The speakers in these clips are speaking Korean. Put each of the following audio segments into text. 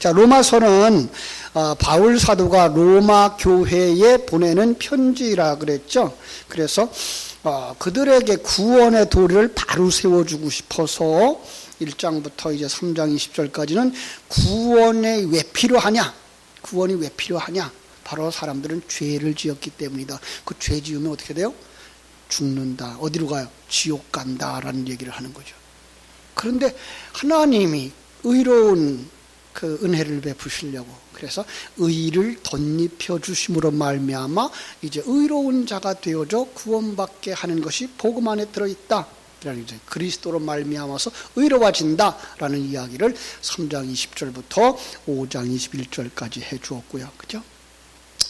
자, 로마서는 바울 사도가 로마 교회에 보내는 편지라 그랬죠. 그래서 그들에게 구원의 도리를 바로 세워주고 싶어서 1장부터 이제 3장 20절까지는 구원이 왜 필요하냐? 구원이 왜 필요하냐? 바로 사람들은 죄를 지었기 때문이다. 그 죄 지으면 어떻게 돼요? 죽는다. 어디로 가요? 지옥 간다라는 얘기를 하는 거죠. 그런데 하나님이 의로운 그 은혜를 베푸시려고 그래서 의를 덧입혀 주심으로 말미암아 이제 의로운 자가 되어져 구원받게 하는 것이 복음 안에 들어있다. 그리스도로 말미암아서 의로워진다라는 이야기를 3장 20절부터 5장 21절까지 해주었고요. 그죠?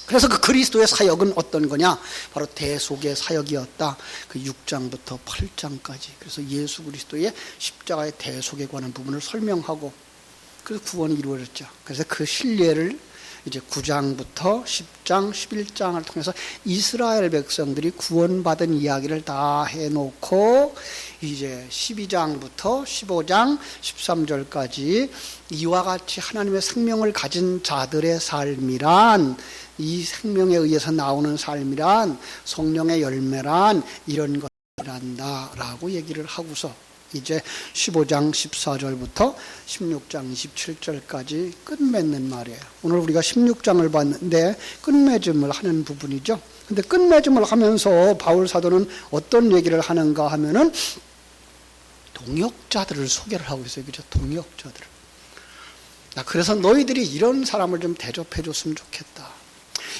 그래서 그 그리스도의 사역은 어떤 거냐? 바로 대속의 사역이었다. 그 6장부터 8장까지. 그래서 예수 그리스도의 십자가의 대속에 관한 부분을 설명하고 그래서 구원이 이루어졌죠. 그래서 그 신뢰를 이제 9장부터 10장, 11장을 통해서 이스라엘 백성들이 구원받은 이야기를 다 해놓고 이제 12장부터 15장, 13절까지 이와 같이 하나님의 생명을 가진 자들의 삶이란 이 생명에 의해서 나오는 삶이란 성령의 열매란 이런 것이란다라고 얘기를 하고서 이제 15장 14절부터 16장 27절까지 끝맺는 말이에요. 오늘 우리가 16장을 봤는데 끝맺음을 하는 부분이죠. 근데 끝맺음을 하면서 바울 사도는 어떤 얘기를 하는가 하면은 동역자들을 소개를 하고 있어요. 그죠? 동역자들. 그래서 너희들이 이런 사람을 좀 대접해 줬으면 좋겠다.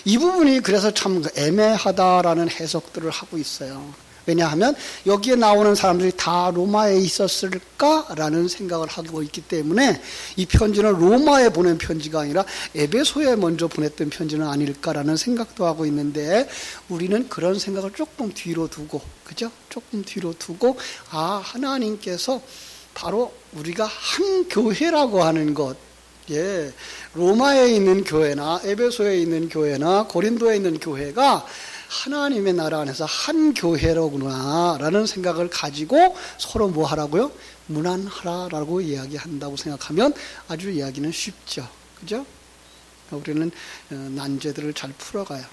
이 부분이 그래서 참 애매하다라는 해석들을 하고 있어요. 왜냐하면 여기에 나오는 사람들이 다 로마에 있었을까라는 생각을 하고 있기 때문에 이 편지는 로마에 보낸 편지가 아니라 에베소에 먼저 보냈던 편지는 아닐까라는 생각도 하고 있는데 우리는 그런 생각을 조금 뒤로 두고, 그죠? 조금 뒤로 두고, 하나님께서 바로 우리가 한 교회라고 하는 것, 예, 로마에 있는 교회나 에베소에 있는 교회나 고린도에 있는 교회가 하나님의 나라 안에서 한 교회로구나 라는 생각을 가지고 서로 뭐 하라고요? 문안하라라고 이야기한다고 생각하면 아주 이야기는 쉽죠. 그죠? 우리는 난제들을 잘 풀어가요.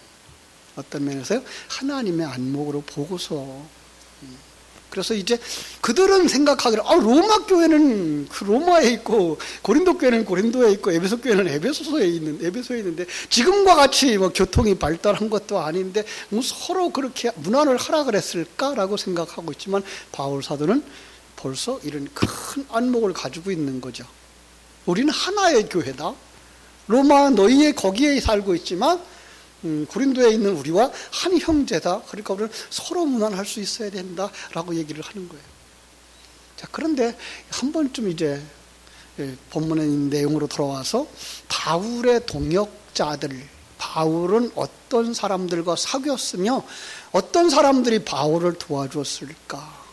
어떤 면에서요? 하나님의 안목으로 보고서. 그래서 이제 그들은 생각하기를 로마 교회는 그 로마에 있고 고린도 교회는 고린도에 있고 에베소 교회는 에베소에 있는데 지금과 같이 뭐 교통이 발달한 것도 아닌데 뭐 서로 그렇게 문안을 하라 그랬을까라고 생각하고 있지만 바울 사도는 벌써 이런 큰 안목을 가지고 있는 거죠. 우리는 하나의 교회다. 로마 너희의 거기에 살고 있지만 고린도에 있는 우리와 한 형제다. 그러니까 우리는 서로 문안할 수 있어야 된다라고 얘기를 하는 거예요. 자, 그런데 한 번쯤 이제 본문의 내용으로 돌아와서 바울의 동역자들, 바울은 어떤 사람들과 사귀었으며 어떤 사람들이 바울을 도와줬을까?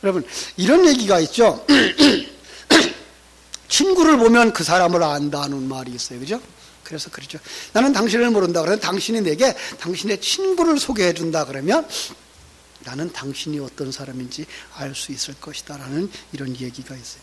여러분, 이런 얘기가 있죠. 친구를 보면 그 사람을 안다는 말이 있어요. 그죠? 그래서 그러죠. 나는 당신을 모른다 그러면 당신이 내게 당신의 친구를 소개해 준다 그러면 나는 당신이 어떤 사람인지 알 수 있을 것이다 라는 이런 얘기가 있어요.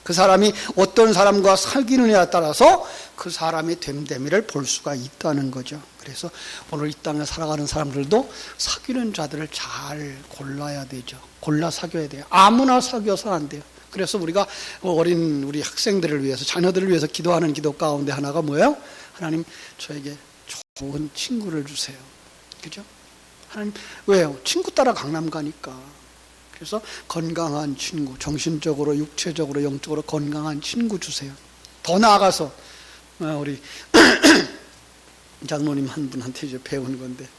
그 사람이 어떤 사람과 사귀느냐에 따라서 그 사람의 됨됨이를 볼 수가 있다는 거죠. 그래서 오늘 이 땅에 살아가는 사람들도 사귀는 자들을 잘 골라야 되죠. 골라 사귀어야 돼요. 아무나 사귀어서 안 돼요. 그래서 우리가 어린 우리 학생들을 위해서, 자녀들을 위해서 기도하는 기도 가운데 하나가 뭐예요? 하나님, 저에게 좋은 친구를 주세요. 그죠? 하나님, 왜요? 친구 따라 강남 가니까. 그래서 건강한 친구, 정신적으로, 육체적으로, 영적으로 건강한 친구 주세요. 더 나아가서, 우리 장로님 한 분한테 이제 배운 건데,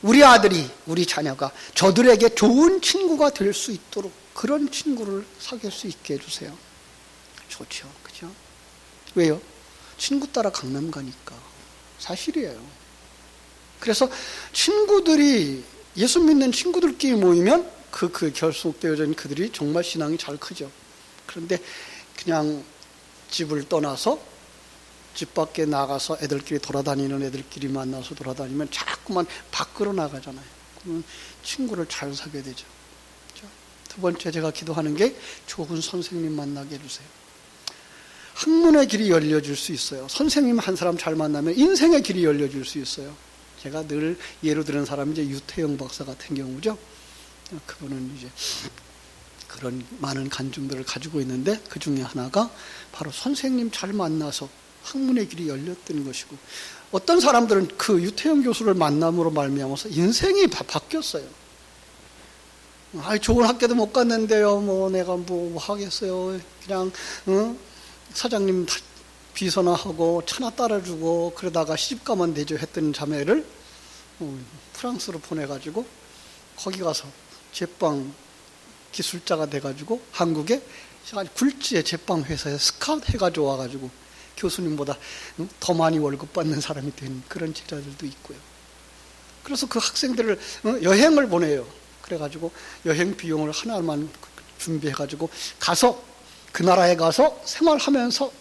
우리 아들이, 우리 자녀가 저들에게 좋은 친구가 될 수 있도록 그런 친구를 사귈 수 있게 해주세요. 좋죠. 그죠? 왜요? 친구 따라 강남 가니까. 사실이에요. 그래서 친구들이, 예수 믿는 친구들끼리 모이면 그 결속되어진 그들이 정말 신앙이 잘 크죠. 그런데 그냥 집을 떠나서 집 밖에 나가서 애들끼리 돌아다니는 애들끼리 만나서 돌아다니면 자꾸만 밖으로 나가잖아요. 그러면 친구를 잘 사귀어야 되죠. 두 번째 제가 기도하는 게 좋은 선생님 만나게 해주세요. 학문의 길이 열려질 수 있어요. 선생님 한 사람 잘 만나면 인생의 길이 열려질 수 있어요. 제가 늘 예로 드는 사람이 이제 유태영 박사 같은 경우죠. 그분은 이제 그런 많은 간증들을 가지고 있는데 그 중에 하나가 바로 선생님 잘 만나서 학문의 길이 열렸던 것이고, 어떤 사람들은 그 유태영 교수를 만남으로 말미암아서 인생이 바뀌었어요. 좋은 학교도 못 갔는데요. 뭐 내가 뭐 하겠어요. 그냥 사장님 비서나 하고 차나 따라주고 그러다가 시집가면 되죠 했던 자매를 프랑스로 보내가지고 거기 가서 제빵 기술자가 돼가지고 한국에 굴지의 제빵 회사에 스카우트 해가지고 와가지고 교수님보다 더 많이 월급 받는 사람이 된 그런 제자들도 있고요. 그래서 그 학생들을 여행을 보내요. 그래가지고 여행 비용을 하나만 준비해가지고 가서 그 나라에 가서 생활하면서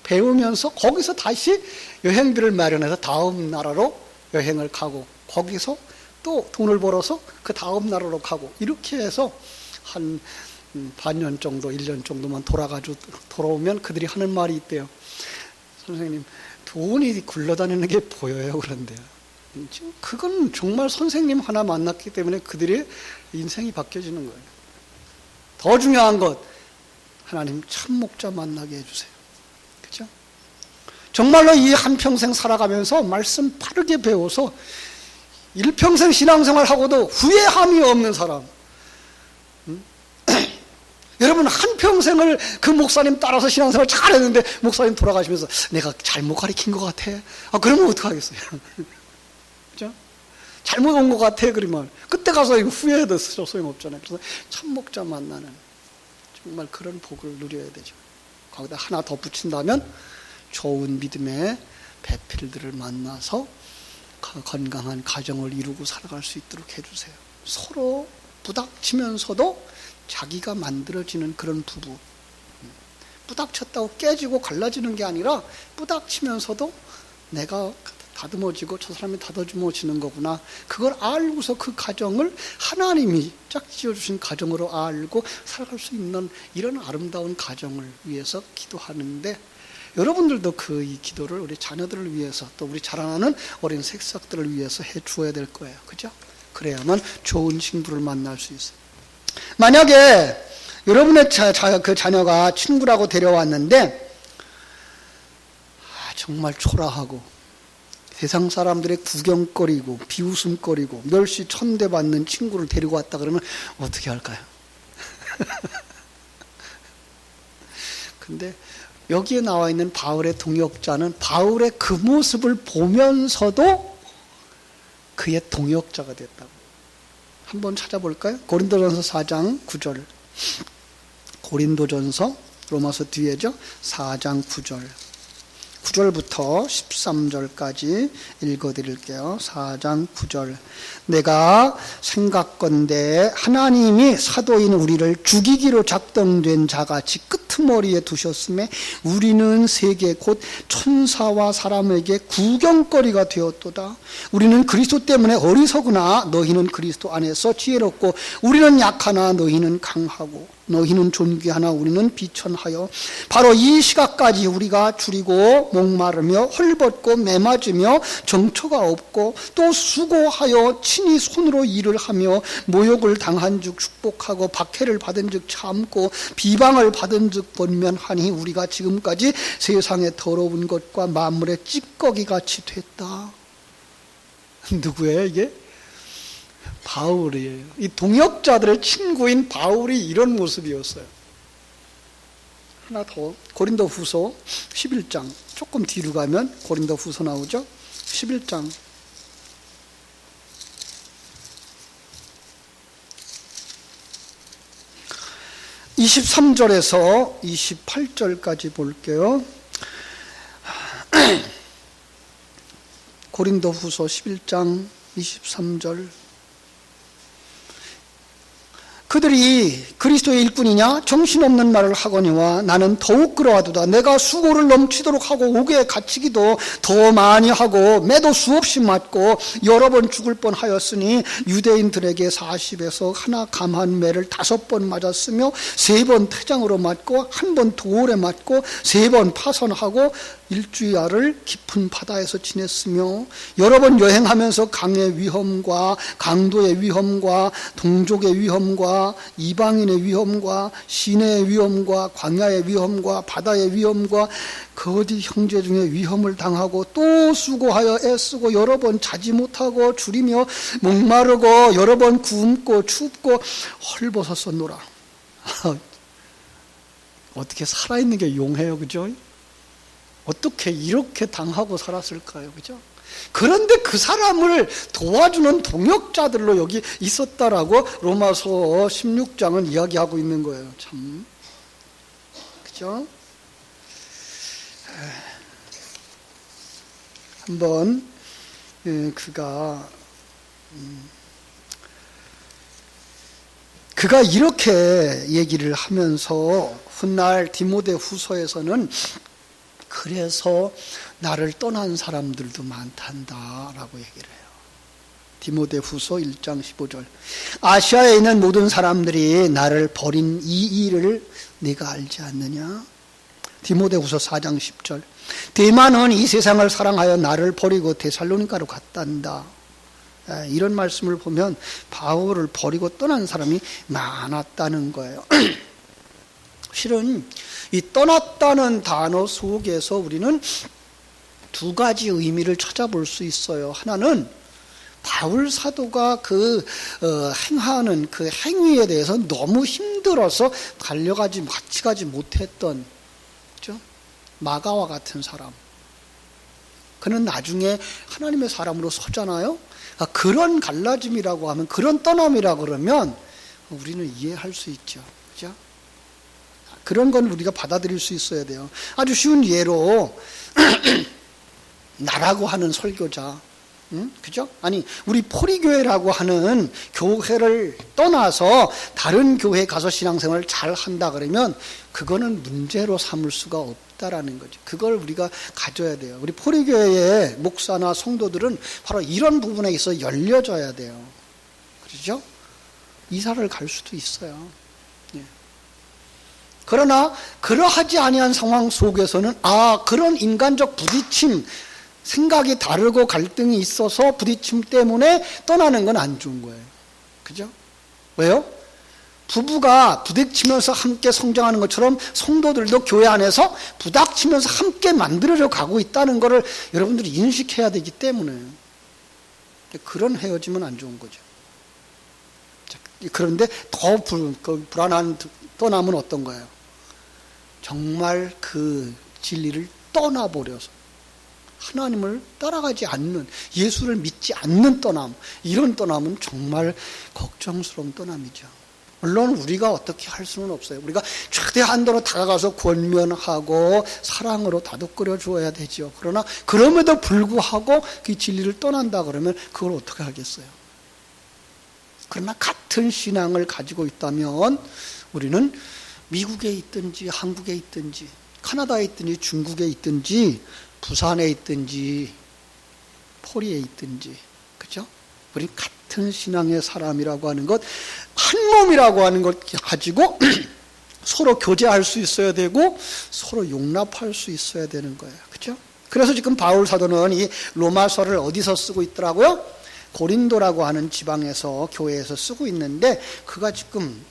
배우면서 거기서 다시 여행비를 마련해서 다음 나라로 여행을 가고 거기서 또 돈을 벌어서 그 다음 나라로 가고 이렇게 해서 한 반년 정도, 1년 정도만 돌아오면 그들이 하는 말이 있대요. 선생님, 돈이 굴러다니는 게 보여요. 그런데요. 그건 정말 선생님 하나 만났기 때문에 그들의 인생이 바뀌어지는 거예요. 더 중요한 것, 하나님 참 목자 만나게 해주세요. 그렇죠? 정말로 이 한평생 살아가면서 말씀 바르게 배워서 일평생 신앙생활하고도 후회함이 없는 사람. 여러분, 한평생을 그 목사님 따라서 신앙생활 잘했는데 목사님 돌아가시면서 내가 잘못 가르친 것 같아. 그러면 어떡하겠어요? 그죠? 잘못 온 것 같아. 그러면 그때 가서 후회해도 소용없잖아요. 그래서 참 목자 만나는 정말 그런 복을 누려야 되죠. 거기다 하나 더 붙인다면 좋은 믿음의 배필들을 만나서 건강한 가정을 이루고 살아갈 수 있도록 해주세요. 서로 부닥치면서도 자기가 만들어지는 그런 부부. 부닥쳤다고 깨지고 갈라지는 게 아니라 부닥치면서도 내가 다듬어지고 저 사람이 다듬어지는 거구나. 그걸 알고서 그 가정을 하나님이 짝지어주신 가정으로 알고 살아갈 수 있는 이런 아름다운 가정을 위해서 기도하는데, 여러분들도 그 이 기도를 우리 자녀들을 위해서 또 우리 자라나는 어린 새싹들을 위해서 해 주어야 될 거예요. 그죠? 그래야만 좋은 친구를 만날 수 있어요. 만약에 여러분의 그 자녀가 친구라고 데려왔는데 정말 초라하고 세상 사람들의 구경거리고 비웃음거리고 멸시 천대받는 친구를 데리고 왔다 그러면 어떻게 할까요? 근데 여기에 나와 있는 바울의 동역자는 바울의 그 모습을 보면서도 그의 동역자가 됐다고. 한번 찾아볼까요? 고린도전서 4장 9절. 고린도전서, 로마서 뒤에죠? 4장 9절. 9절부터 13절까지 읽어드릴게요. 4장 9절. 내가 생각건대 하나님이 사도인 우리를 죽이기로 작정된 자같이 끄트머리에 두셨음에 우리는 세계 곧 천사와 사람에게 구경거리가 되었도다. 우리는 그리스도 때문에 어리석으나 너희는 그리스도 안에서 지혜롭고 우리는 약하나 너희는 강하고 너희는 존귀하나 우리는 비천하여 바로 이 시각까지 우리가 줄이고 목마르며 헐벗고 매맞으며 정처가 없고 또 수고하여 친히 손으로 일을 하며 모욕을 당한 즉 축복하고 박해를 받은 즉 참고 비방을 받은 즉 권면하니 우리가 지금까지 세상의 더러운 것과 만물의 찌꺼기같이 됐다. 누구예요 이게? 바울이에요. 이 동역자들의 친구인 바울이 이런 모습이었어요. 하나 더, 고린도후서 11장. 조금 뒤로 가면 고린도후서 나오죠? 11장. 23절에서 28절까지 볼게요. 고린도후서 11장 23절. 그들이 그리스도의 일꾼이냐 정신없는 말을 하거니와 나는 더욱 그러하도다. 내가 수고를 넘치도록 하고 옥에 갇히기도 더 많이 하고 매도 수없이 맞고 여러 번 죽을 뻔하였으니 유대인들에게 40에서 하나 감한 매를 5번 맞았으며 3번 태장으로 맞고 1번 돌에 맞고 3번 파선하고 일주일을 깊은 바다에서 지냈으며 여러 번 여행하면서 강의 위험과 강도의 위험과 동족의 위험과 이방인의 위험과 시내의 위험과 광야의 위험과 바다의 위험과 거짓 형제 중에 위험을 당하고 또 수고하여 애쓰고 여러 번 자지 못하고 줄이며 목마르고 여러 번 굶고 춥고 헐벗었었노라. 어떻게 살아있는 게 용해요, 그죠? 어떻게 이렇게 당하고 살았을까요? 그죠? 그런데 그 사람을 도와주는 동역자들로 여기 있었다라고 로마서 16장은 이야기하고 있는 거예요. 참. 그죠? 한번 그가 이렇게 얘기를 하면서 훗날 디모데 후서에서는 그래서 나를 떠난 사람들도 많단다라고 얘기를 해요. 디모데 후서 1장 15절. 아시아에 있는 모든 사람들이 나를 버린 이 일을 네가 알지 않느냐? 디모데 후서 4장 10절. 데마는 이 세상을 사랑하여 나를 버리고 데살로니가로 갔단다. 이런 말씀을 보면 바울을 버리고 떠난 사람이 많았다는 거예요. 실은 이 떠났다는 단어 속에서 우리는 2가지 의미를 찾아볼 수 있어요. 하나는 바울 사도가 행하는 그 행위에 대해서 너무 힘들어서 같이 가지 못했던, 그죠? 마가와 같은 사람. 그는 나중에 하나님의 사람으로 서잖아요. 그런 갈라짐이라고 하면, 그런 떠남이라고 그러면 우리는 이해할 수 있죠. 그죠? 그런 건 우리가 받아들일 수 있어야 돼요. 아주 쉬운 예로 나라고 하는 설교자, 그죠? 아니 우리 포리교회라고 하는 교회를 떠나서 다른 교회에 가서 신앙생활을 잘 한다 그러면 그거는 문제로 삼을 수가 없다라는 거죠. 그걸 우리가 가져야 돼요. 우리 포리교회의 목사나 성도들은 바로 이런 부분에 있어 열려져야 돼요. 그렇죠? 이사를 갈 수도 있어요. 그러나 그러하지 아니한 상황 속에서는 그런 인간적 부딪힘, 생각이 다르고 갈등이 있어서 부딪힘 때문에 떠나는 건 안 좋은 거예요. 그죠? 왜요? 부부가 부딪히면서 함께 성장하는 것처럼 성도들도 교회 안에서 부닥치면서 함께 만들어져 가고 있다는 것을 여러분들이 인식해야 되기 때문에 그런 헤어짐은 안 좋은 거죠. 그런데 더 불안한 떠남은 어떤 거예요? 정말 그 진리를 떠나버려서 하나님을 따라가지 않는, 예수를 믿지 않는 떠남, 이런 떠남은 정말 걱정스러운 떠남이죠. 물론 우리가 어떻게 할 수는 없어요. 우리가 최대한도로 다가가서 권면하고 사랑으로 다독거려 주어야 되죠. 그러나 그럼에도 불구하고 그 진리를 떠난다 그러면 그걸 어떻게 하겠어요? 그러나 같은 신앙을 가지고 있다면 우리는 미국에 있든지 한국에 있든지 카나다에 있든지 중국에 있든지 부산에 있든지 포리에 있든지, 그죠? 우리 같은 신앙의 사람이라고 하는 것, 한 몸이라고 하는 것 가지고 서로 교제할 수 있어야 되고 서로 용납할 수 있어야 되는 거예요. 그죠? 그래서 지금 바울 사도는 이 로마서를 어디서 쓰고 있더라고요? 고린도라고 하는 지방에서, 교회에서 쓰고 있는데 그가 지금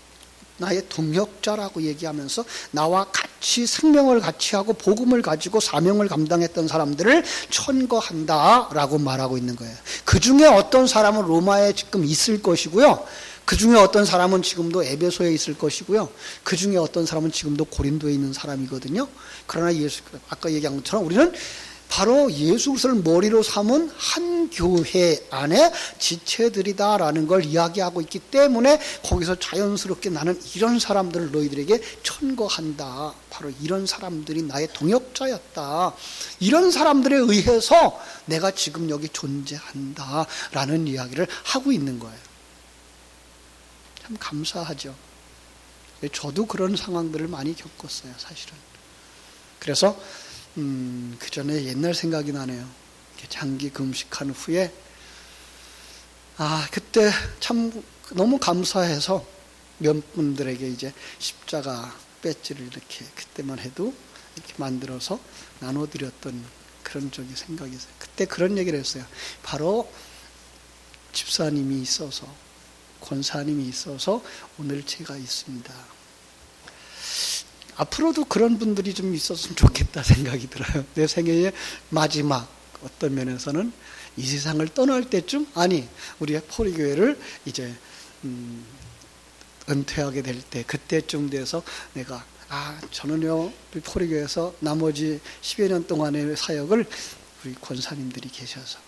나의 동역자라고 얘기하면서 나와 같이 생명을 같이 하고 복음을 가지고 사명을 감당했던 사람들을 천거한다라고 말하고 있는 거예요. 그 중에 어떤 사람은 로마에 지금 있을 것이고요. 그 중에 어떤 사람은 지금도 에베소에 있을 것이고요. 그 중에 어떤 사람은 지금도 고린도에 있는 사람이거든요. 그러나 아까 얘기한 것처럼 우리는 바로 예수 그리스도를 머리로 삼은 한 교회 안에 지체들이다라는 걸 이야기하고 있기 때문에 거기서 자연스럽게 나는 이런 사람들을 너희들에게 천거한다. 바로 이런 사람들이 나의 동역자였다. 이런 사람들에 의해서 내가 지금 여기 존재한다라는 이야기를 하고 있는 거예요. 참 감사하죠. 저도 그런 상황들을 많이 겪었어요, 사실은. 그래서 그 전에 옛날 생각이 나네요. 장기 금식한 후에 그때 참 너무 감사해서 몇 분들에게 이제 십자가 배지를 이렇게 그때만 해도 이렇게 만들어서 나눠드렸던 그런 적이 생각이 있어요. 그때 그런 얘기를 했어요. 바로 집사님이 있어서, 권사님이 있어서 오늘 제가 있습니다. 앞으로도 그런 분들이 좀 있었으면 좋겠다 생각이 들어요. 내 생애의 마지막 어떤 면에서는 이 세상을 떠날 때쯤, 우리의 포리교회를 이제 은퇴하게 될 때, 그때쯤 돼서 내가 저는요 우리 포리교회에서 나머지 10여 년 동안의 사역을 우리 권사님들이 계셔서,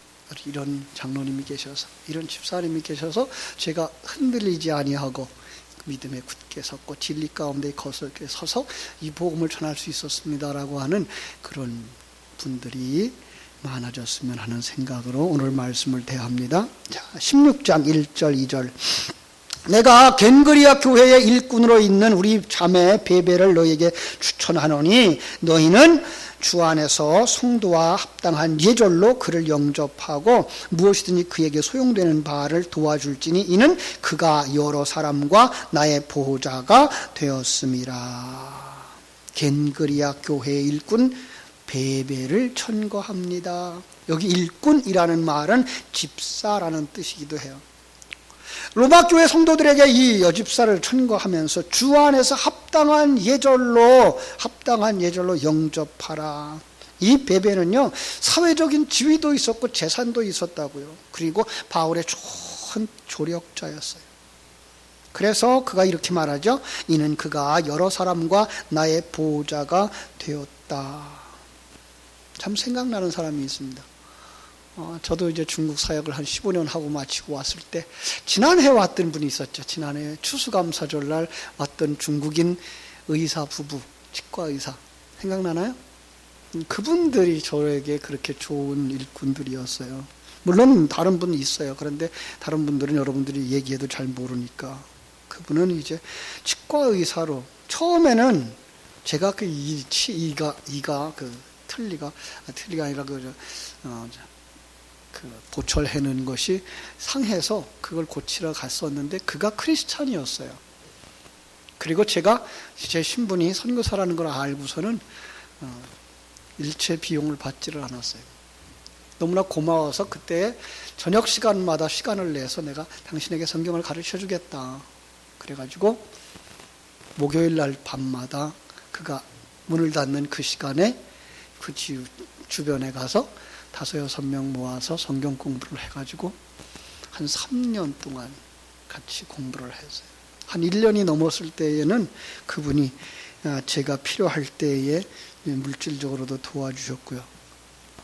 이런 장로님이 계셔서, 이런 집사님이 계셔서 제가 흔들리지 아니하고 믿음에 굳게 섰고 진리 가운데 거룩하게 서서 이 복음을 전할 수 있었습니다라고 하는 그런 분들이 많아졌으면 하는 생각으로 오늘 말씀을 대합니다. 자, 16장 1절 2절. 내가 겐그리아 교회의 일꾼으로 있는 우리 자매 베베를 너에게 추천하노니 너희는 주 안에서 성도와 합당한 예절로 그를 영접하고 무엇이든지 그에게 소용되는 바를 도와줄지니 이는 그가 여러 사람과 나의 보호자가 되었음이라. 겐그리아 교회의 일꾼 베베를 천거합니다. 여기 일꾼이라는 말은 집사라는 뜻이기도 해요. 로마 교회 성도들에게 이 여집사를 천거하면서 주 안에서 합당한 예절로 영접하라. 이 베베는요 사회적인 지위도 있었고 재산도 있었다고요. 그리고 바울의 좋은 조력자였어요. 그래서 그가 이렇게 말하죠. 이는 그가 여러 사람과 나의 보호자가 되었다. 참 생각나는 사람이 있습니다. 저도 이제 중국 사역을 한 15년 하고 마치고 왔을 때 지난해 왔던 분이 있었죠. 지난해 추수감사절 날 왔던 중국인 의사 부부, 치과 의사 생각나나요? 그분들이 저에게 그렇게 좋은 일꾼들이었어요. 물론 다른 분이 있어요. 그런데 다른 분들은 여러분들이 얘기해도 잘 모르니까. 그분은 이제 치과 의사로 처음에는 제가 그 이가 틀리가 아니라 보철해는 것이 상해서 그걸 고치러 갔었는데 그가 크리스찬이었어요. 그리고 제가 제 신분이 선교사라는 걸 알고서는 일체 비용을 받지를 않았어요. 너무나 고마워서 그때 저녁 시간마다 시간을 내서 내가 당신에게 성경을 가르쳐 주겠다. 그래가지고 목요일 날 밤마다 그가 문을 닫는 그 시간에 그 주변에 가서 5-6명 모아서 성경 공부를 해가지고 한 3년 동안 같이 공부를 했어요. 한 1년이 넘었을 때에는 그분이 제가 필요할 때에 물질적으로도 도와주셨고요.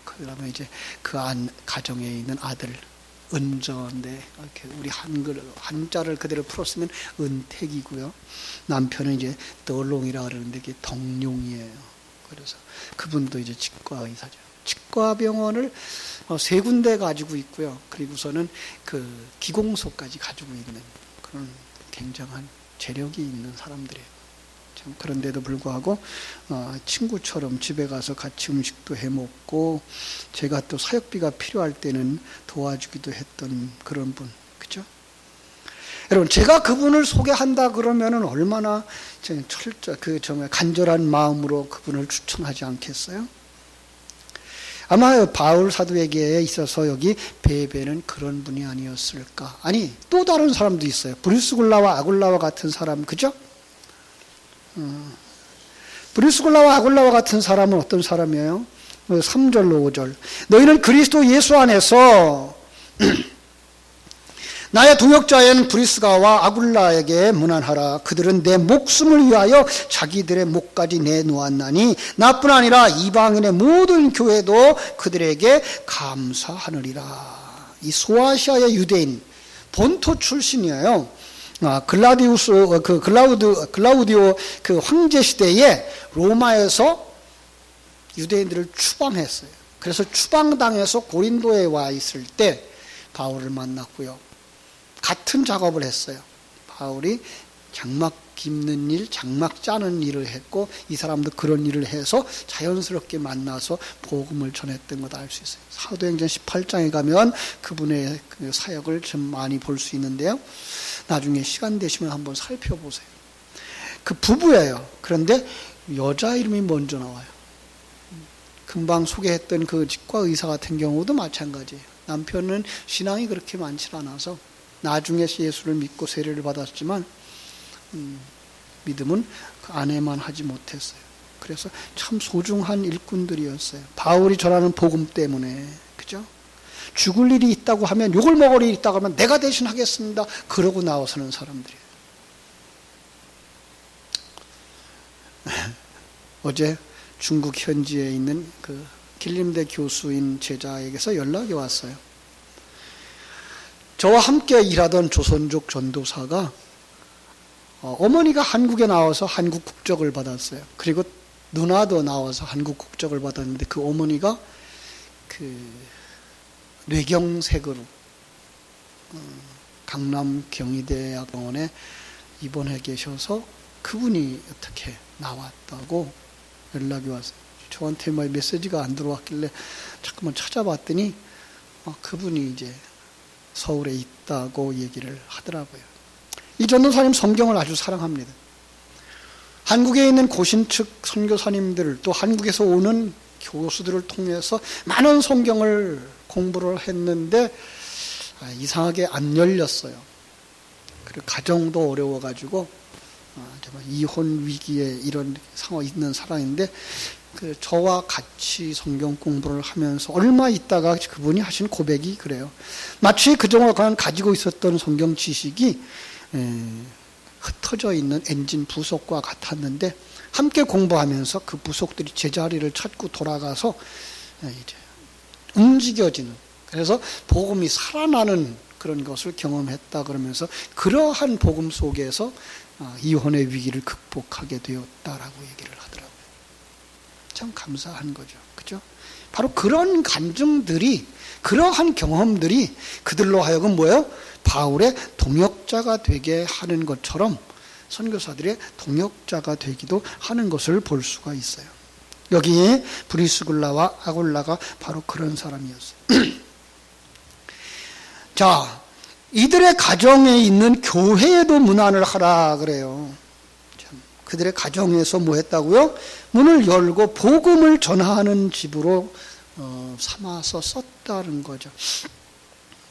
그 다음에 이제 그 가정에 있는 아들 은전데 이렇게 우리 한자를 그대로 풀었으면 은택이고요. 남편은 이제 덜롱이라 그러는데 이게 덕룡이에요. 그래서 그분도 이제 치과 의사죠. 치과병원을 3군데 가지고 있고요. 그리고서는 그 기공소까지 가지고 있는 그런 굉장한 재력이 있는 사람들이에요. 참 그런데도 불구하고 친구처럼 집에 가서 같이 음식도 해 먹고 제가 또 사역비가 필요할 때는 도와주기도 했던 그런 분, 그렇죠? 여러분, 제가 그분을 소개한다 그러면은 얼마나 정말 간절한 마음으로 그분을 추천하지 않겠어요? 아마 바울 사도에게 있어서 여기 베베는 그런 분이 아니었을까? 또 다른 사람도 있어요. 브리스굴라와 아굴라와 같은 사람, 그죠? 브리스굴라와 아굴라와 같은 사람은 어떤 사람이에요? 3절로 5절. 너희는 그리스도 예수 안에서 나의 동역자인 브리스가와 아굴라에게 문안하라. 그들은 내 목숨을 위하여 자기들의 목까지 내놓았나니 나뿐 아니라 이방인의 모든 교회도 그들에게 감사하느리라. 이 소아시아의 유대인 본토 출신이에요. 글라우디오 그 황제 시대에 로마에서 유대인들을 추방했어요. 그래서 추방당해서 고린도에 와 있을 때 바울을 만났고요. 같은 작업을 했어요. 바울이 장막 깁는 일, 장막 짜는 일을 했고 이 사람도 그런 일을 해서 자연스럽게 만나서 복음을 전했던 걸 알 수 있어요. 사도행전 18장에 가면 그분의 그 사역을 좀 많이 볼 수 있는데요. 나중에 시간 되시면 한번 살펴보세요. 그 부부예요. 그런데 여자 이름이 먼저 나와요. 금방 소개했던 그 치과 의사 같은 경우도 마찬가지예요. 남편은 신앙이 그렇게 많지 않아서 나중에 예수를 믿고 세례를 받았지만 믿음은 그 아내만 하지 못했어요. 그래서 참 소중한 일꾼들이었어요. 바울이 전하는 복음 때문에, 그죠? 죽을 일이 있다고 하면, 욕을 먹을 일이 있다고 하면 내가 대신 하겠습니다. 그러고 나와서는 사람들이에요. 어제 중국 현지에 있는 그 길림대 교수인 제자에게서 연락이 왔어요. 저와 함께 일하던 조선족 전도사가 어머니가 한국에 나와서 한국 국적을 받았어요. 그리고 누나도 나와서 한국 국적을 받았는데 그 어머니가 그 뇌경색으로 강남 경희대학병원에 입원해 계셔서 그분이 어떻게 나왔다고 연락이 왔어요. 저한테 메시지가 안 들어왔길래 잠깐만 찾아봤더니 그분이 이제 서울에 있다고 얘기를 하더라고요. 이 전도사님 성경을 아주 사랑합니다. 한국에 있는 고신측 선교사님들 또 한국에서 오는 교수들을 통해서 많은 성경을 공부를 했는데 이상하게 안 열렸어요. 그리고 가정도 어려워가지고 정말 이혼 위기에 이런 상황이 있는 사람인데 그 저와 같이 성경 공부를 하면서 얼마 있다가 그분이 하신 고백이 그래요. 마치 그동안 가지고 있었던 성경 지식이 흩어져 있는 엔진 부속과 같았는데 함께 공부하면서 그 부속들이 제자리를 찾고 돌아가서 이제 움직여지는, 그래서 복음이 살아나는 그런 것을 경험했다 그러면서 그러한 복음 속에서 이혼의 위기를 극복하게 되었다라고 얘기를 하더라고요. 참 감사한 거죠. 그죠? 바로 그런 간증들이, 그러한 경험들이 그들로 하여금 뭐예요? 바울의 동역자가 되게 하는 것처럼 선교사들의 동역자가 되기도 하는 것을 볼 수가 있어요. 여기 브리스굴라와 아굴라가 바로 그런 사람이었어요. 자, 이들의 가정에 있는 교회에도 문안을 하라 그래요. 참, 그들의 가정에서 뭐 했다고요? 문을 열고 복음을 전하는 집으로 삼아서 썼다는 거죠.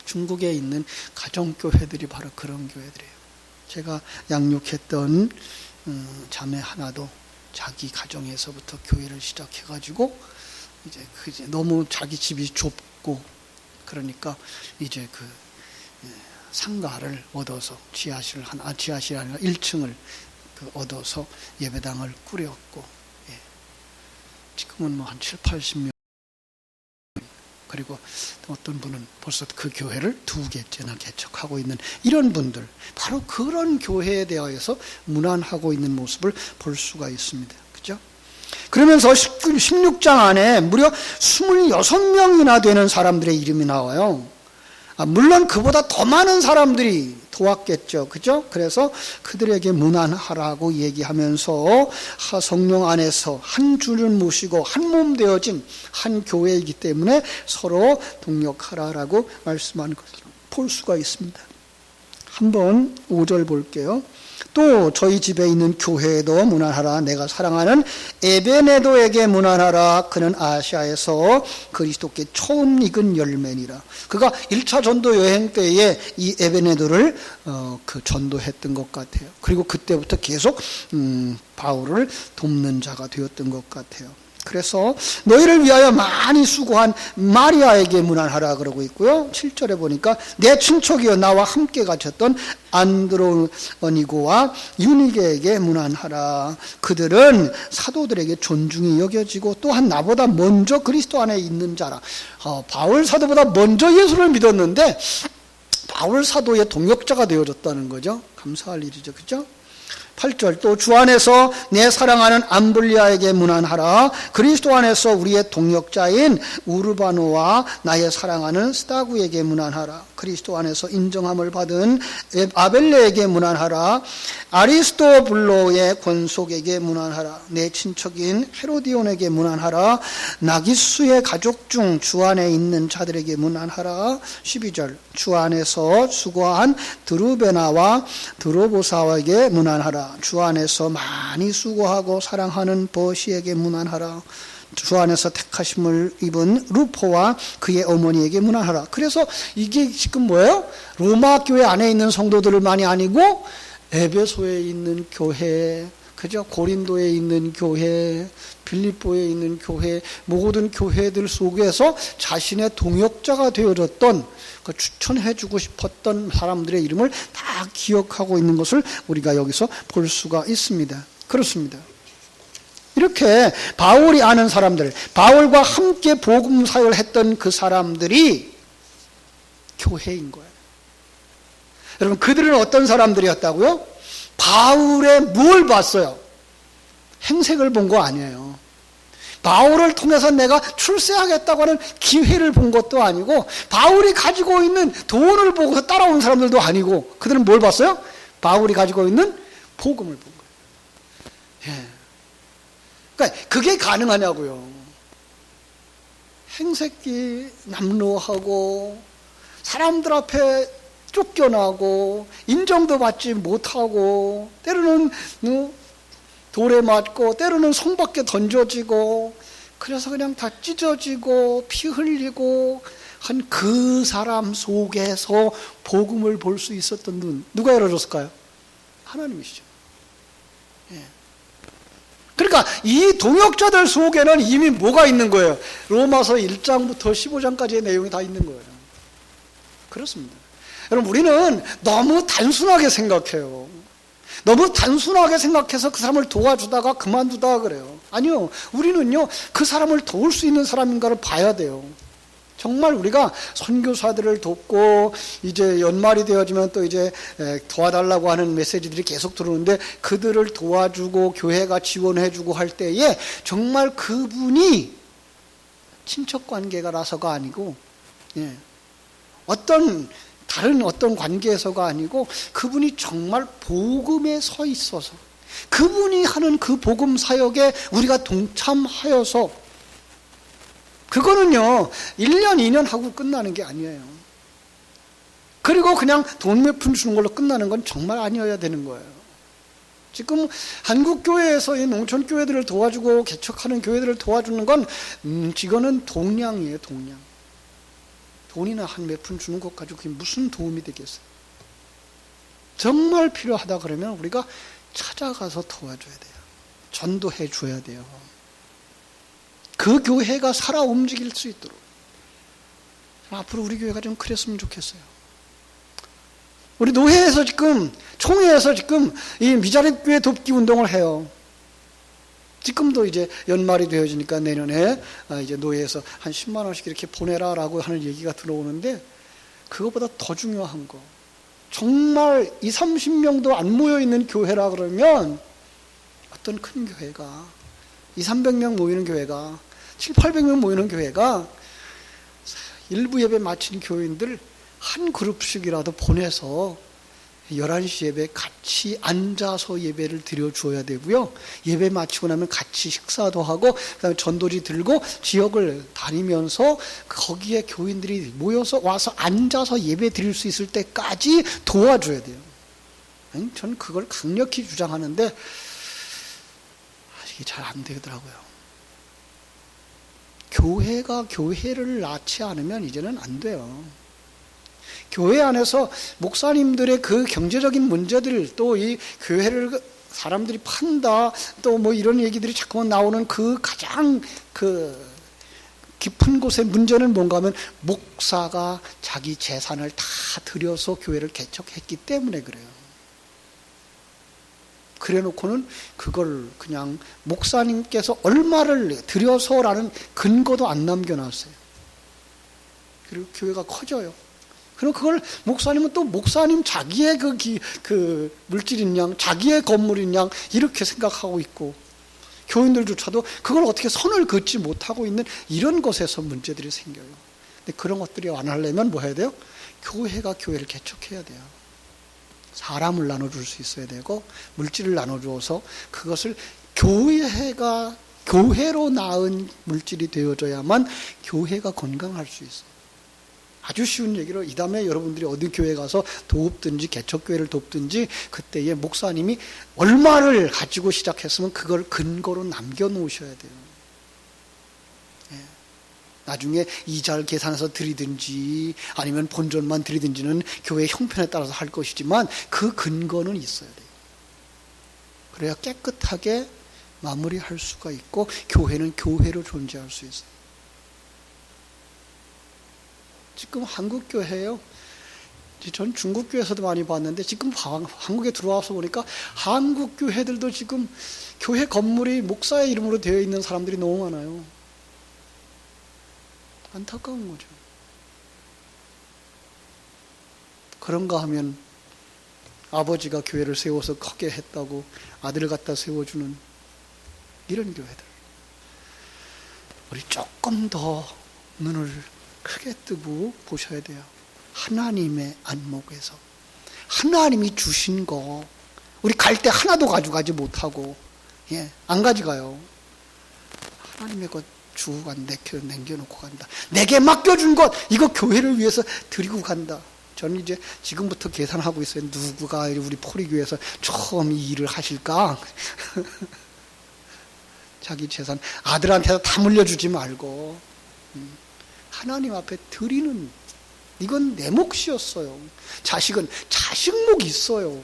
중국에 있는 가정교회들이 바로 그런 교회들이에요. 제가 양육했던 자매 하나도 자기 가정에서부터 교회를 시작해가지고 이제 너무 자기 집이 좁고 그러니까 이제 그 상가를 얻어서 지하실이 아니라 1층을 얻어서 예배당을 꾸렸고, 예. 지금은 뭐 한 7, 80명. 그리고 어떤 분은 벌써 그 교회를 2개째나 개척하고 있는 이런 분들, 바로 그런 교회에 대하여서 문안하고 있는 모습을 볼 수가 있습니다. 그죠? 그러면서 16장 안에 무려 26명이나 되는 사람들의 이름이 나와요. 물론 그보다 더 많은 사람들이 도왔겠죠. 그죠? 그래서 그들에게 문안하라고 얘기하면서 성령 안에서 한 줄을 모시고 한 몸 되어진 한 교회이기 때문에 서로 동역하라라고 말씀하는 것을 볼 수가 있습니다. 한번 5절 볼게요. 또 저희 집에 있는 교회에도 문안하라. 내가 사랑하는 에베네도에게 문안하라. 그는 아시아에서 그리스도께 처음 익은 열매니라. 그가 1차 전도 여행 때에 이 에베네도를 그 전도했던 것 같아요. 그리고 그때부터 계속 바울을 돕는 자가 되었던 것 같아요. 그래서 너희를 위하여 많이 수고한 마리아에게 문안하라 그러고 있고요. 7절에 보니까 내 친척이여 나와 함께 갇혔던 안드로니고와 유니게에게 문안하라. 그들은 사도들에게 존중이 여겨지고 또한 나보다 먼저 그리스도 안에 있는 자라. 바울 사도보다 먼저 예수를 믿었는데 바울 사도의 동역자가 되어졌다는 거죠. 감사할 일이죠. 그죠? 8절 또 주 안에서 내 사랑하는 암블리아에게 문안하라. 그리스도 안에서 우리의 동역자인 우르바노와 나의 사랑하는 스타구에게 문안하라. 그리스도 안에서 인정함을 받은 아벨레에게 문안하라. 아리스토블로의 권속에게 문안하라. 내 친척인 헤로디온에게 문안하라. 나기수의 가족 중 주 안에 있는 자들에게 문안하라. 12절 주 안에서 수고한 드루베나와 드로보사에게 문안하라. 주 안에서 많이 수고하고 사랑하는 버시에게 문안하라. 주 안에서 택하심을 입은 루포와 그의 어머니에게 문안하라. 그래서 이게 지금 뭐예요? 로마 교회 안에 있는 성도들만이 아니고 에베소에 있는 교회, 그죠? 고린도에 있는 교회, 빌립보에 있는 교회, 모든 교회들 속에서 자신의 동역자가 되어졌던, 그 추천해주고 싶었던 사람들의 이름을 다 기억하고 있는 것을 우리가 여기서 볼 수가 있습니다. 그렇습니다. 이렇게 바울이 아는 사람들, 바울과 함께 복음 사역을 했던 그 사람들이 교회인 거예요. 여러분, 그들은 어떤 사람들이었다고요? 바울의 뭘 봤어요? 행색을 본 거 아니에요. 바울을 통해서 내가 출세하겠다고 하는 기회를 본 것도 아니고, 바울이 가지고 있는 돈을 보고서 따라온 사람들도 아니고, 그들은 뭘 봤어요? 바울이 가지고 있는 복음을 본 거예요. 예. 그러니까 그게 가능하냐고요. 행색이 남루하고 사람들 앞에 쫓겨나고 인정도 받지 못하고 때로는 돌에 맞고 때로는 성밖에 던져지고 그래서 그냥 다 찢어지고 피 흘리고 한 그 사람 속에서 복음을 볼 수 있었던 눈, 누가 열어줬을까요? 하나님이시죠. 예. 그러니까 이 동역자들 속에는 이미 뭐가 있는 거예요? 로마서 1장부터 15장까지의 내용이 다 있는 거예요. 그렇습니다. 여러분, 우리는 너무 단순하게 생각해요. 너무 단순하게 생각해서 그 사람을 도와주다가 그만두다가 그래요. 아니요, 우리는요 그 사람을 도울 수 있는 사람인가를 봐야 돼요. 정말 우리가 선교사들을 돕고 이제 연말이 되어지면 또 이제 도와달라고 하는 메시지들이 계속 들어오는데, 그들을 도와주고 교회가 지원해주고 할 때에 정말 그분이 친척관계가라서가 아니고, 예, 다른 어떤 관계에서가 아니고 그분이 정말 복음에 서 있어서 그분이 하는 그 복음 사역에 우리가 동참하여서, 그거는요 1년 2년 하고 끝나는 게 아니에요. 그리고 그냥 돈 몇 푼 주는 걸로 끝나는 건 정말 아니어야 되는 거예요. 지금 한국교회에서 이 농촌교회들을 도와주고 개척하는 교회들을 도와주는 건 이거는 동량이에요. 동량. 돈이나 한 몇 푼 주는 것 가지고 그게 무슨 도움이 되겠어요? 정말 필요하다 그러면 우리가 찾아가서 도와줘야 돼요. 전도해 줘야 돼요. 그 교회가 살아 움직일 수 있도록. 앞으로 우리 교회가 좀 그랬으면 좋겠어요. 우리 노회에서 지금, 총회에서 지금 이 미자립 교회 돕기 운동을 해요. 지금도 이제 연말이 되어지니까 내년에 이제 노회에서 한 10만 원씩 이렇게 보내라라고 하는 얘기가 들어오는데, 그것보다 더 중요한 거, 정말 20, 30명도 안 모여있는 교회라 그러면 어떤 큰 교회가 200, 300명 모이는 교회가 7, 800명 모이는 교회가 일부 예배 마친 교인들 한 그룹씩이라도 보내서 11시 예배 같이 앉아서 예배를 드려줘야 되고요. 예배 마치고 나면 같이 식사도 하고 그다음에 전도지 들고 지역을 다니면서 거기에 교인들이 모여서 와서 앉아서 예배 드릴 수 있을 때까지 도와줘야 돼요. 저는 그걸 강력히 주장하는데 이게 잘 안 되더라고요. 교회가 교회를 낳지 않으면 이제는 안 돼요. 교회 안에서 목사님들의 그 경제적인 문제들, 또 이 교회를 사람들이 판다, 또 뭐 이런 얘기들이 자꾸만 나오는 그 가장 그 깊은 곳의 문제는 뭔가 하면 목사가 자기 재산을 다 들여서 교회를 개척했기 때문에 그래요. 그래 놓고는 그걸 그냥 목사님께서 얼마를 들여서라는 근거도 안 남겨놨어요. 그리고 교회가 커져요. 그럼 그걸 목사님은 또 목사님 자기의 그 물질인 양, 자기의 건물인 양 이렇게 생각하고 있고, 교인들조차도 그걸 어떻게 선을 긋지 못하고 있는 이런 것에서 문제들이 생겨요. 근데 그런 것들이 완화하려면 뭐 해야 돼요? 교회가 교회를 개척해야 돼요. 사람을 나눠줄 수 있어야 되고, 물질을 나눠줘서 그것을 교회로 낳은 물질이 되어져야만 교회가 건강할 수 있어요. 아주 쉬운 얘기로, 이 다음에 여러분들이 어디 교회 가서 돕든지 개척교회를 돕든지 그때에 목사님이 얼마를 가지고 시작했으면 그걸 근거로 남겨놓으셔야 돼요. 예. 나중에 이자를 계산해서 드리든지 아니면 본전만 드리든지는 교회 형편에 따라서 할 것이지만 그 근거는 있어야 돼요. 그래야 깨끗하게 마무리할 수가 있고 교회는 교회로 존재할 수 있어요. 지금 한국 교회예요. 전 중국 교회에서도 많이 봤는데 지금 한국에 들어와서 보니까 한국 교회들도 지금 교회 건물이 목사의 이름으로 되어 있는 사람들이 너무 많아요. 안타까운 거죠. 그런가 하면 아버지가 교회를 세워서 크게 했다고 아들을 갖다 세워주는 이런 교회들. 우리 조금 더 눈을 크게 뜨고 보셔야 돼요. 하나님의 안목에서 하나님이 주신 거 우리 갈 때 하나도 가져가지 못하고 안 가져가요. 하나님의 것 주고 간다, 남겨놓고 간다. 내게 맡겨준 것 이거 교회를 위해서 드리고 간다. 저는 이제 지금부터 계산하고 있어요. 누구가 우리 포리교회에서 처음 이 일을 하실까? 자기 재산 아들한테 다 물려주지 말고 하나님 앞에 드리는, 이건 내 몫이었어요. 자식은 자식 몫이 있어요.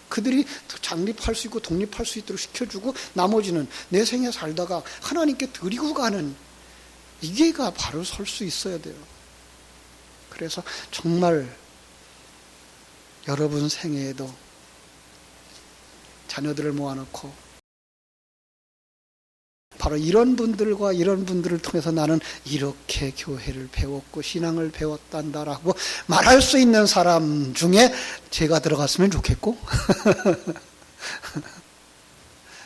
그들이 장립할 수 있고 독립할 수 있도록 시켜주고 나머지는 내 생에 살다가 하나님께 드리고 가는, 이게가 바로 설 수 있어야 돼요. 그래서 정말 여러분 생애에도 자녀들을 모아놓고 바로 이런 분들과 이런 분들을 통해서 나는 이렇게 교회를 배웠고 신앙을 배웠단다라고 말할 수 있는 사람 중에 제가 들어갔으면 좋겠고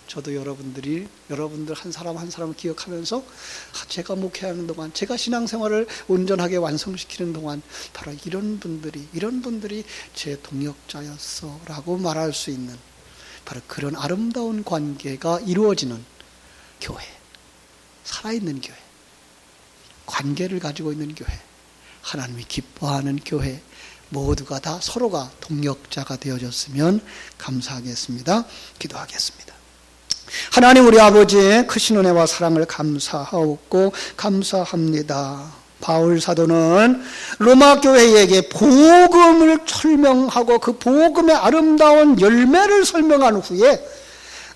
저도 여러분들 한 사람 한 사람을 기억하면서 제가 목회하는 동안, 제가 신앙생활을 온전하게 완성시키는 동안 바로 이런 분들이 제 동역자였어 라고 말할 수 있는 바로 그런 아름다운 관계가 이루어지는 교회, 살아있는 교회, 관계를 가지고 있는 교회, 하나님이 기뻐하는 교회, 모두가 다 서로가 동역자가 되어졌으면 감사하겠습니다. 기도하겠습니다. 하나님 우리 아버지의 크신 은혜와 사랑을 감사하옵고 감사합니다. 바울 사도는 로마 교회에게 복음을 설명하고 그 복음의 아름다운 열매를 설명한 후에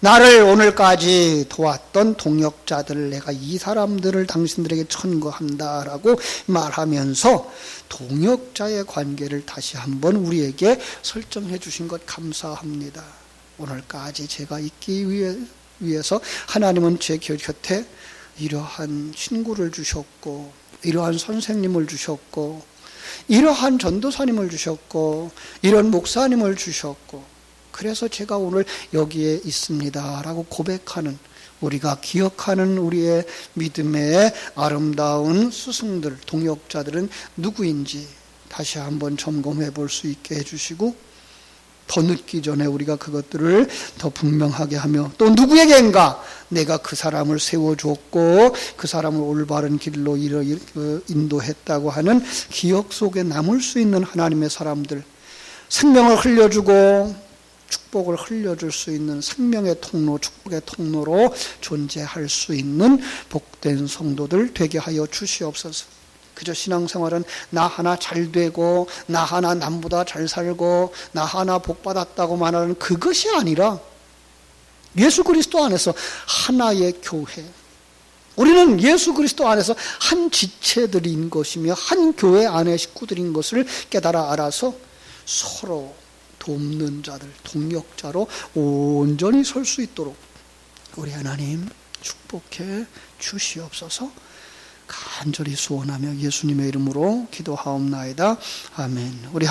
나를 오늘까지 도왔던 동역자들을 내가 이 사람들을 당신들에게 천거한다라고 말하면서 동역자의 관계를 다시 한번 우리에게 설정해 주신 것 감사합니다. 오늘까지 제가 있기 위해서 하나님은 제 곁에 이러한 친구를 주셨고 이러한 선생님을 주셨고 이러한 전도사님을 주셨고 이런 목사님을 주셨고 그래서 제가 오늘 여기에 있습니다라고 고백하는, 우리가 기억하는 우리의 믿음의 아름다운 스승들, 동역자들은 누구인지 다시 한번 점검해 볼 수 있게 해주시고 더 늦기 전에 우리가 그것들을 더 분명하게 하며 또 누구에게인가 내가 그 사람을 세워줬고 그 사람을 올바른 길로 인도했다고 하는 기억 속에 남을 수 있는 하나님의 사람들, 생명을 흘려주고 축복을 흘려줄 수 있는 생명의 통로, 축복의 통로로 존재할 수 있는 복된 성도들 되게 하여 주시옵소서. 그저 신앙생활은 나 하나 잘 되고 나 하나 남보다 잘 살고 나 하나 복받았다고 말하는 그것이 아니라 예수 그리스도 안에서 하나의 교회, 우리는 예수 그리스도 안에서 한 지체들인 것이며 한 교회 안의 식구들인 것을 깨달아 알아서 서로 돕는 자들, 동역자로 온전히 설 수 있도록 우리 하나님 축복해 주시옵소서. 간절히 소원하며 예수님의 이름으로 기도하옵나이다. 아멘. 우리